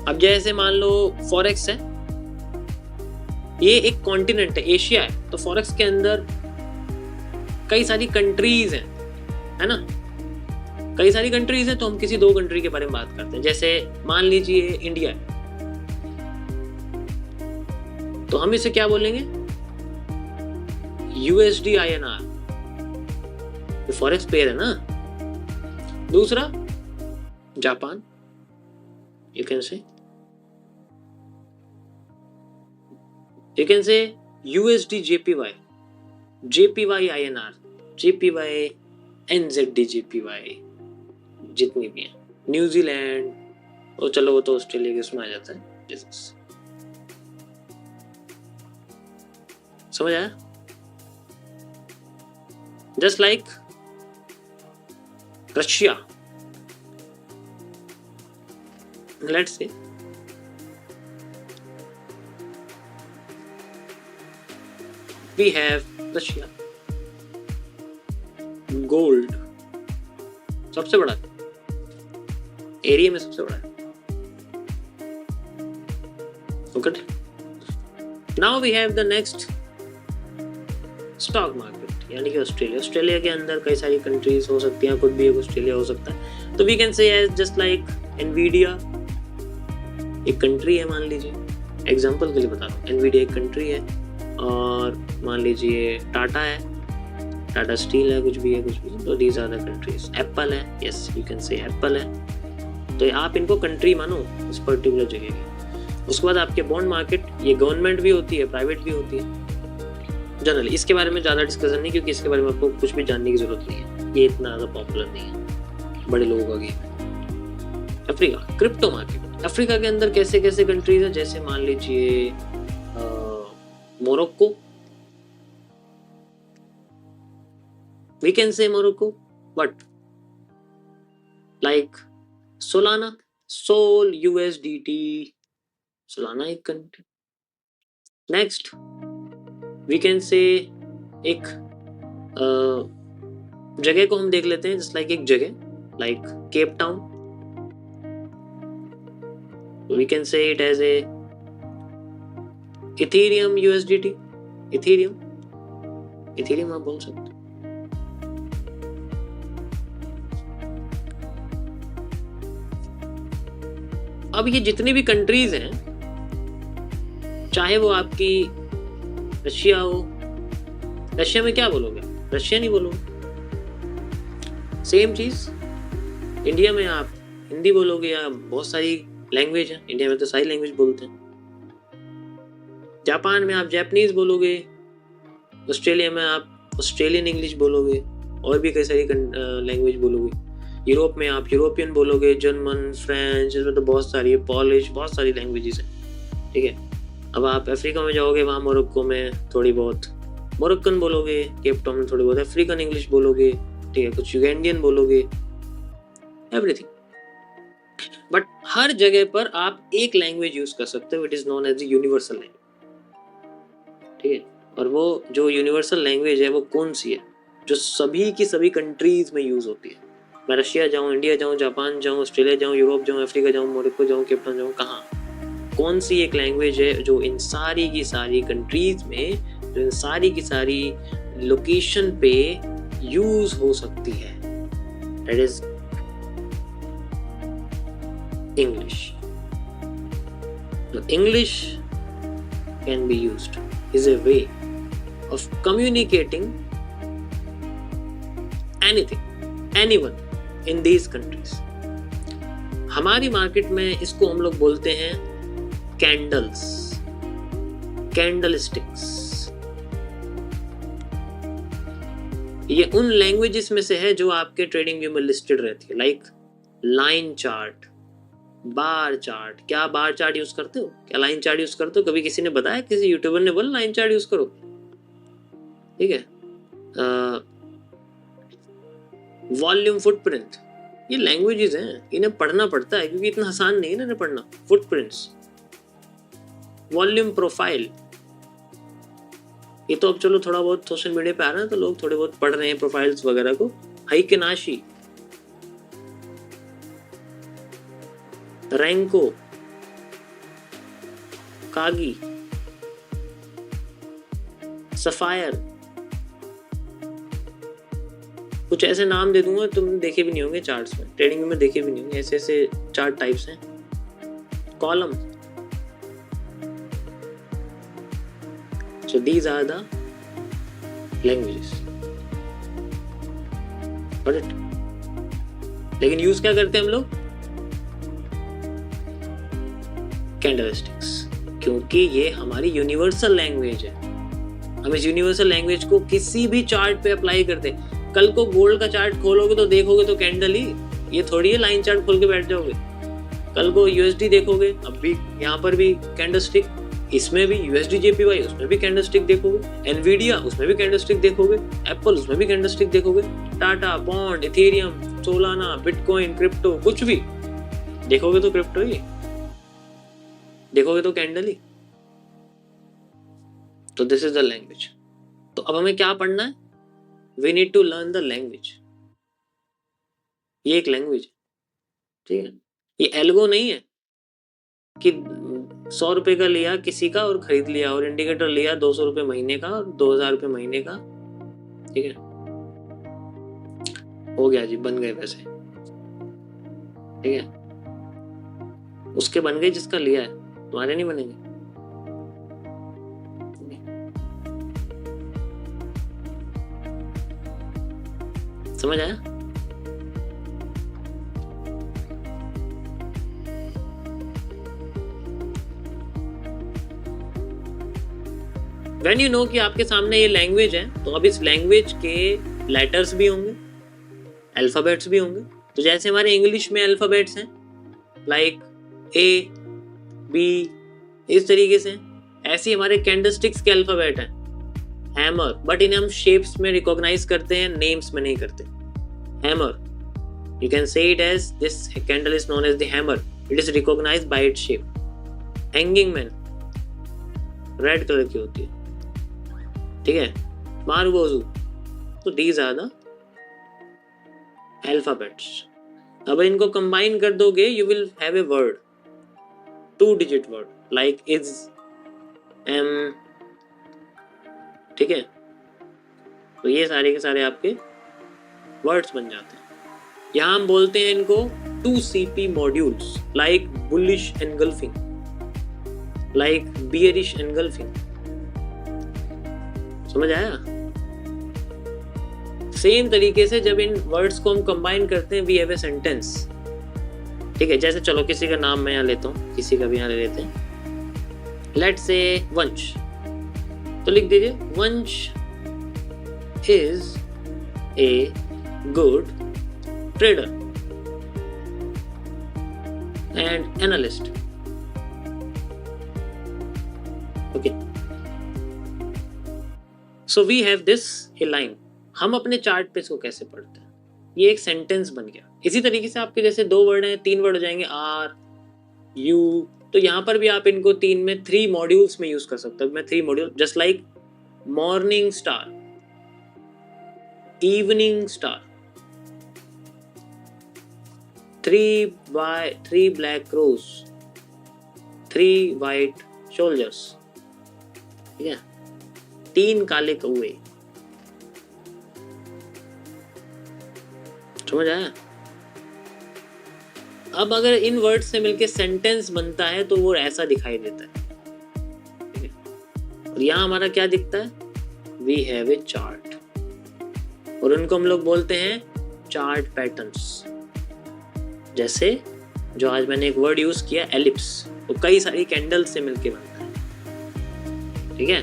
अब जैसे मान लो फॉरेक्स है, ये एक कॉन्टिनेंट है, एशिया है, तो फॉरेक्स के अंदर कई सारी कंट्रीज हैं, है ना, कई सारी कंट्रीज हैं। तो हम किसी 2 कंट्री के बारे में बात करते हैं। जैसे मान लीजिए इंडिया है, तो हम इसे क्या बोलेंगे? USD INR, ये फॉरेक्स पेयर है ना। दूसरा जापान, यू कैन से USD JPY, JPY INR, JPY NZD JPY, जितनी भी है। न्यूजीलैंड, वो चलो वो तो ऑस्ट्रेलिया के उसमें आ जाता है। समझ आया? Just like Russia, let's say we have Russia, gold सबसे बड़ा एरिया में, सबसे बड़ा है। Okay, now we have the next stock market, यानी कि ऑस्ट्रेलिया। ऑस्ट्रेलिया के अंदर कई सारी कंट्रीज हो सकती हैं, खुद भी एक ऑस्ट्रेलिया हो सकता है। तो we can say as just like Nvidia एक कंट्री है, मान लीजिए, एग्जांपल के लिए बता रहा हूँ। Nvidia एक कंट्री है, और मान लीजिए टाटा है, टाटा स्टील है, कुछ भी है, कुछ भी। तो these are the countries. Apple है, yes you can say Apple है। तो आप इनको कंट्री मानो इस पर्टिकुलर जगह की। उसके बाद आपके बॉन्ड मार्केट, ये गवर्नमेंट भी होती है, प्राइवेट भी होती है जनरली। इसके बारे में ज़्यादा डिस्कशन नहीं, क्योंकि इसके बारे में आपको कुछ भी जानने की जरूरत नहीं है, ये इतना ज़्यादा पॉपुलर नहीं है बड़े लोगों का game. Africa, crypto market. Africa के अंदर कैसे कैसे कंट्रीज है, जैसे मान लीजिए Morocco, we can say Morocco, but like Solana, Sol USDT, Solana एक country. Next we can say एक जगह को हम देख लेते हैं, जस्ट लाइक एक जगह like Cape Town, we can say it as a Ethereum USDT, Ethereum आप बोल सकते हैं। अब ये जितनी भी कंट्रीज हैं, चाहे वो आपकी रशिया हो, रशिया में क्या बोलोगे, रशिया नहीं बोलोगे। सेम चीज इंडिया में आप हिंदी बोलोगे, या बहुत सारी लैंग्वेज है, इंडिया में तो सारी लैंग्वेज बोलते हैं। जापान में आप जापानीज बोलोगे, ऑस्ट्रेलिया में आप ऑस्ट्रेलियन इंग्लिश बोलोगे, और भी कई सारी लैंग्वेज बोलोगे। यूरोप में आप यूरोपियन बोलोगे, जर्मन, फ्रेंच, इसमें तो बहुत सारी है, पॉलिश, बहुत सारी लैंग्वेजेस हैं, ठीक है। अब आप अफ्रीका में जाओगे, वहाँ मोरक्को में थोड़ी बहुत मोरक्कन बोलोगे, केप टाउन में थोड़ी बहुत अफ्रीकन इंग्लिश बोलोगे, ठीक है, कुछ युगेंडियन बोलोगे, एवरीथिंग। बट हर जगह पर आप एक लैंग्वेज यूज कर सकते हो, it is known as the universal language, ठीक है। और वो जो यूनिवर्सल लैंग्वेज है वो कौन सी है, जो सभी की सभी कंट्रीज में यूज होती है। मैं रशिया जाऊँ, इंडिया जाऊँ, जापान जाऊँ, ऑस्ट्रेलिया जाऊँ, यूरोप जाऊँ, अफ्रीका जाऊँ, मोरक्को जाऊँ, केप टाउन जाऊँ, कहाँ, कौन सी एक लैंग्वेज है जो इन सारी की सारी कंट्रीज में, जो इन सारी की सारी लोकेशन पे यूज हो सकती है, दैट इज इंग्लिश। तो English can be used, is a way of communicating anything, anyone in these countries. हमारी मार्केट में इसको हम लोग बोलते हैं कैंडल्स, कैंडलस्टिक्स। ये उन लैंग्वेजेस में से है जो आपके ट्रेडिंग व्यू में लिस्टेड रहती है, like line chart, bar chart. क्या बार चार्ट यूज करते हो, क्या लाइन चार्ट यूज करते हो? कभी किसी ने बताया, किसी यूट्यूबर ने बोला लाइन चार्ट यूज करो, ठीक है। वॉल्यूम, फुटप्रिंट, ये लैंग्वेजेस हैं, इन्हें पढ़ना पड़ता है क्योंकि इतना आसान नहीं है ना इन्हें पढ़ना। फुटप्रिंट्स, वॉल्यूम प्रोफाइल, ये तो अब चलो थोड़ा बहुत सोशल मीडिया पे आ रहा है तो लोग थोड़े बहुत पढ़ रहे हैं प्रोफाइल्स वगैरह को। हाइकेनाशी, रैंको, कागी, सफायर, कुछ ऐसे नाम दे दूंगा तुम देखे भी नहीं होंगे चार्ट्स में, ट्रेडिंग में देखे भी नहीं होंगे। ऐसे ऐसे चार्ट टाइप्स हैं। Column, so these are the languages, got it. लेकिन यूज क्या करते हैं हम लोग? कैंडलस्टिक्स, क्योंकि ये हमारी यूनिवर्सल लैंग्वेज है। हम इस यूनिवर्सल लैंग्वेज को किसी भी चार्ट पे अप्लाई करते हैं। कल को गोल्ड का चार्ट खोलोगे तो देखोगे तो कैंडल ही, ये थोड़ी है लाइन चार्ट खोल के बैठ जाओगे। कल को यूएसडी देखोगे, अब भी यहाँ पर भी कैंडलस्टिक, इसमें भी यूएसडी जेपीवाई, उसमें भी कैंडलस्टिक देखोगे। एनवीडिया, उसमें भी कैंडलस्टिक देखोगे। एप्पल, उसमें भी कैंडलस्टिक देखोगे। Tata, bond, Ethereum, Solana, bitcoin, crypto, कुछ भी देखोगे तो क्रिप्टो ही, देखोगे तो कैंडल ही। तो दिस इज द लैंग्वेज। तो अब हमें क्या पढ़ना है? We need to learn the language. ये एक लैंग्वेज, ठीक है। ये एल्गो नहीं है कि 100 रुपए का लिया किसी का और खरीद लिया, और इंडिकेटर लिया 200 रुपए महीने का, 2000 रुपए महीने का, ठीक है, हो गया जी, बन गए पैसे, ठीक है। उसके बन गए जिसका लिया है, तुम्हारे नहीं बनेंगे। समझ आया? When you know कि आपके सामने ये लैंग्वेज है तो अब इस लैंग्वेज के लेटर्स भी होंगे, अल्फाबेट्स भी होंगे। तो जैसे हमारे इंग्लिश में अल्फाबेट्स हैं लाइक ए बी, इस तरीके से, ऐसे हमारे कैंडलस्टिक्स के अल्फाबेट हैं हैमर, बट इन्हें हम शेप्स में रिकॉग्नाइज करते हैं, नेम्स में नहीं करते। Hammer, you can say it as this candle is known as the hammer, it is recognised by its shape. Hanging man red colour की होती है, ठीक है। मारगोजू, तो दीज आर द अल्फाबेट्स। अब इनको कंबाइन कर दोगे you will have a word, 2 digit word like is, am, ठीक है। तो ये सारे के सारे आपके वर्ड्स बन जाते हैं। यहां हम बोलते हैं इनको 2CP modules like bullish engulfing, like bearish engulfing. समझ आया? सेम तरीके से जब इन वर्ड्स को हम कंबाइन करते हैं वी हैव ए सेंटेंस, ठीक है। जैसे चलो किसी का नाम मैं यहाँ लेता हूँ, किसी का भी यहाँ ले लेते हैं, लेट्स से वंश, तो लिख दीजिए Vansh is a good trader and analyst, okay. So we have this a line. हम अपने चार्ट पे इसको कैसे पढ़ते हैं, ये एक सेंटेंस बन गया। इसी तरीके से आपके जैसे 2 वर्ड हैं, 3 वर्ड हो जाएंगे आर यू, तो यहाँ पर भी आप इनको 3 में 3 मॉड्यूल्स में यूज कर सकते हो। मैं 3 module, just like morning star, evening star, 3 black cross, 3 white soldiers, ठीक है, 3 काले कौवे। समझ आया? अब अगर इन वर्ड्स से मिलके सेंटेंस बनता है तो वो ऐसा दिखाई देता है, ठीक है। और यहाँ हमारा क्या दिखता है, वी हैव ए चार्ट, और उनको हम लोग बोलते हैं चार्ट पैटर्न्स। जैसे जो आज मैंने एक वर्ड यूज किया एलिप्स, तो कई सारी कैंडल से मिलके बनता है, ठीक है।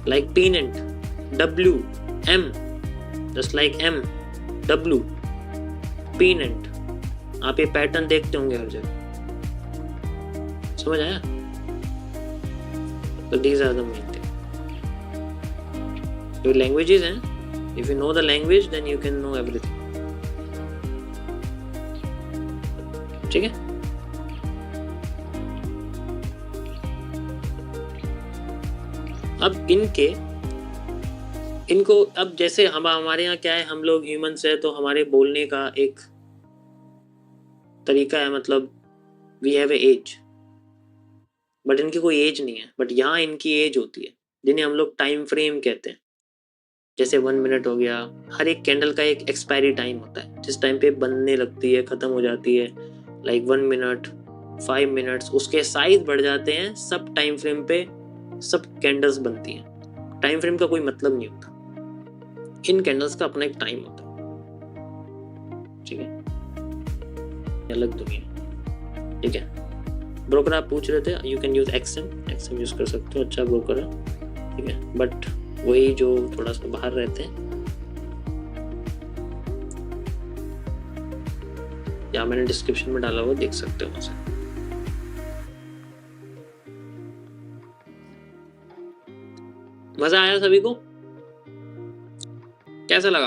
Like peanut, W, M, just like M, W, peanut। आप ये पैटर्न देखते होंगे हर जगह, समझ आया? तो these are the main thing। जो languages हैं, if you know the language then you can know everything, ठीक है। अब इनको अब जैसे हमारे यहाँ क्या है, हम लोग ह्यूमंस है तो हमारे बोलने का एक तरीका है, मतलब we have a edge, but इनकी कोई एज नहीं है, बट यहाँ इनकी एज होती है जिन्हें हम लोग टाइम फ्रेम कहते हैं। जैसे 1 मिनट हो गया, हर एक कैंडल का एक एक्सपायरी टाइम होता है, जिस टाइम पे बनने लगती है, खत्म हो जाती है, लाइक 1 मिनट, 5 मिनट्स, उसके साइज बढ़ जाते हैं। सब टाइम फ्रेम पे सब कैंडल्स बनती हैं। टाइम फ्रेम का कोई मतलब नहीं होता, इन कैंडल्स का अपना एक टाइम होता है, ठीक है। अलग दुनिया, ठीक है। ब्रोकर आप पूछ रहे थे, you can use XM use कर सकते हो, अच्छा ब्रोकर है, ठीक है। बट वही जो थोड़ा सा बाहर रहते हैं, या मैंने डिस्क्रिप्शन में डाला हुआ देख सकते हो उसे। मजा आया सभी को? कैसा लगा?